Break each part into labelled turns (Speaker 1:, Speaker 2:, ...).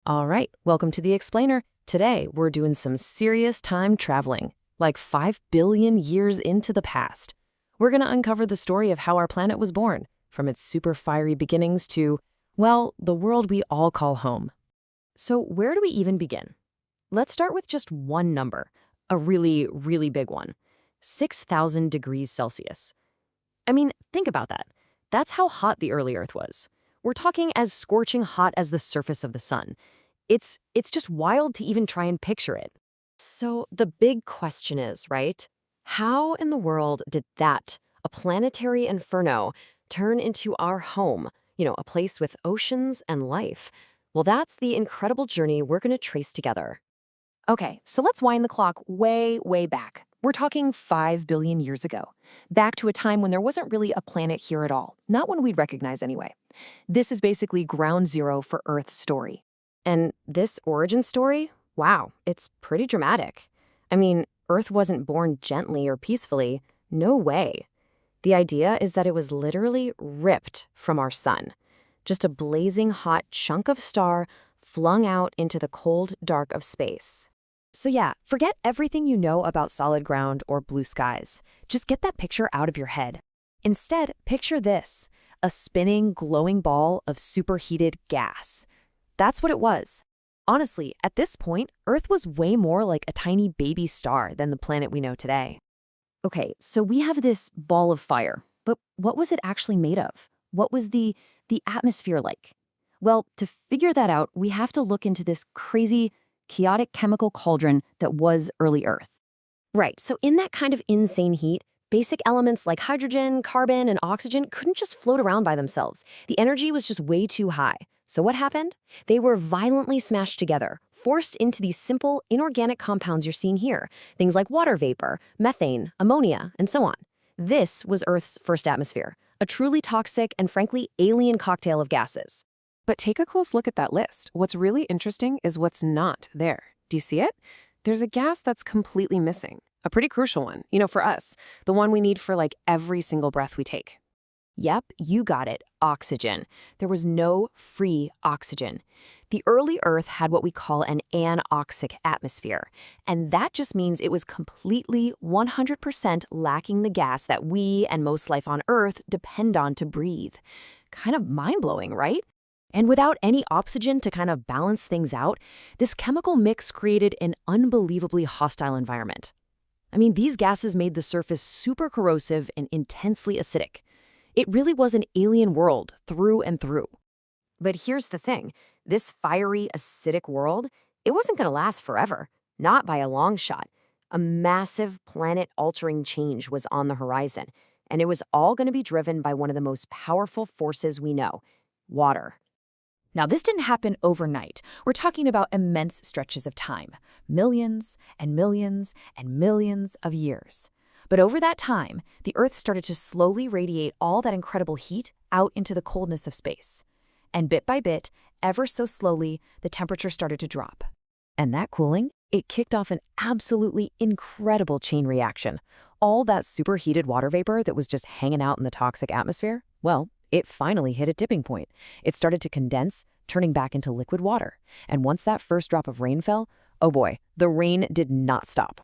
Speaker 1: All right, welcome to the Explainer. Today, we're doing some serious time traveling, like 5 billion years into the past. We're going to uncover the story of how our planet was born, from its super fiery beginnings to, well, the world we all call home. So, where do we even begin? Let's start with just one number, a really, really big one: 6,000 degrees Celsius. I mean, think about that. That's how hot the early Earth was. We're talking as scorching hot as the surface of the sun. It's just wild to even try and picture it. So the big question is, right? How in the world did that, a planetary inferno, turn into our home? A place with oceans and life. Well, that's the incredible journey we're going to trace together. Okay, so let's wind the clock way, way back. We're talking 5 billion years ago, back to a time when there wasn't really a planet here at all, not one we'd recognize anyway. This is basically ground zero for Earth's story. And this origin story, wow, it's pretty dramatic. I mean, Earth wasn't born gently or peacefully. No way. The idea is that it was literally ripped from our sun. Just a blazing hot chunk of star flung out into the cold dark of space. So yeah, forget everything you know about solid ground or blue skies. Just get that picture out of your head. Instead, picture this: a spinning, glowing ball of superheated gas. That's what it was. Honestly, at this point, Earth was way more like a tiny baby star than the planet we know today. Okay, so we have this ball of fire, but what was it actually made of? What was the atmosphere like? Well, to figure that out, we have to look into this crazy, chaotic chemical cauldron that was early Earth. Right, so in that kind of insane heat, basic elements like hydrogen, carbon, and oxygen couldn't just float around by themselves. The energy was just way too high. So what happened? They were violently smashed together, forced into these simple, inorganic compounds you're seeing here, things like water vapor, methane, ammonia, and so on. This was Earth's first atmosphere, a truly toxic and frankly alien cocktail of gases.
Speaker 2: But take a close look at that list. What's really interesting is what's not there. Do you see it? There's a gas that's completely missing. A pretty crucial one, for us. The one we need for like every single breath we take.
Speaker 1: Yep, you got it, oxygen. There was no free oxygen. The early Earth had what we call an anoxic atmosphere, and that just means it was completely 100% lacking the gas that we and most life on Earth depend on to breathe. Kind of mind-blowing, right? And without any oxygen to kind of balance things out, this chemical mix created an unbelievably hostile environment. I mean, these gases made the surface super corrosive and intensely acidic. It really was an alien world through and through. But here's the thing. This fiery, acidic world, it wasn't going to last forever. Not by a long shot. A massive planet-altering change was on the horizon, and it was all going to be driven by one of the most powerful forces we know: water. Now, this didn't happen overnight. We're talking about immense stretches of time, millions and millions and millions of years. But over that time, the Earth started to slowly radiate all that incredible heat out into the coldness of space. And bit by bit, ever so slowly, the temperature started to drop. And that cooling, it kicked off an absolutely incredible chain reaction. All that superheated water vapor that was just hanging out in the toxic atmosphere, well, it finally hit a tipping point. It started to condense, turning back into liquid water. And once that first drop of rain fell, oh boy, the rain did not stop.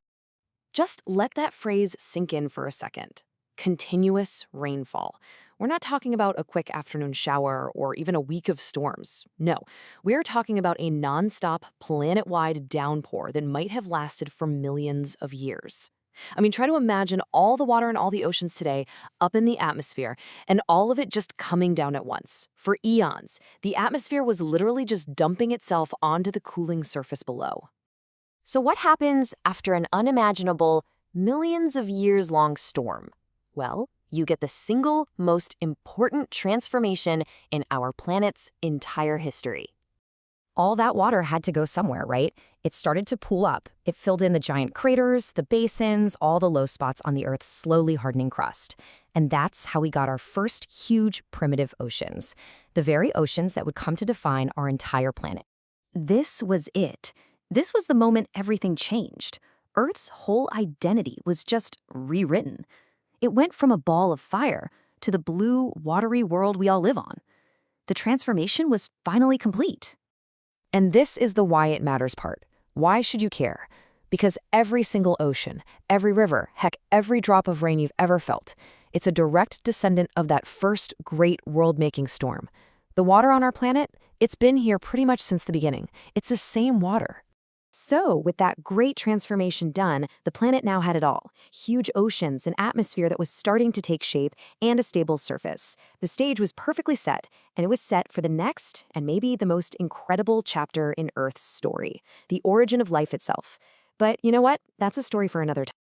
Speaker 1: Just let that phrase sink in for a second. Continuous rainfall. We're not talking about a quick afternoon shower or even a week of storms. No, we're talking about a nonstop, planet-wide downpour that might have lasted for millions of years. I mean, try to imagine all the water in all the oceans today up in the atmosphere, and all of it just coming down at once. For eons, the atmosphere was literally just dumping itself onto the cooling surface below. So what happens after an unimaginable, millions of years long storm? Well, you get the single most important transformation in our planet's entire history. All that water had to go somewhere, right? It started to pool up. It filled in the giant craters, the basins, all the low spots on the Earth's slowly hardening crust. And that's how we got our first huge primitive oceans, the very oceans that would come to define our entire planet. This was it. This was the moment everything changed. Earth's whole identity was just rewritten. It went from a ball of fire to the blue, watery world we all live on. The transformation was finally complete. And this is the why it matters part. Why should you care? Because every single ocean, every river, heck, every drop of rain you've ever felt, it's a direct descendant of that first great world-making storm. The water on our planet, it's been here pretty much since the beginning. It's the same water. So, with that great transformation done, the planet now had it all. Huge oceans, an atmosphere that was starting to take shape, and a stable surface. The stage was perfectly set, and it was set for the next, and maybe the most incredible chapter in Earth's story, the origin of life itself. But you know what? That's a story for another time.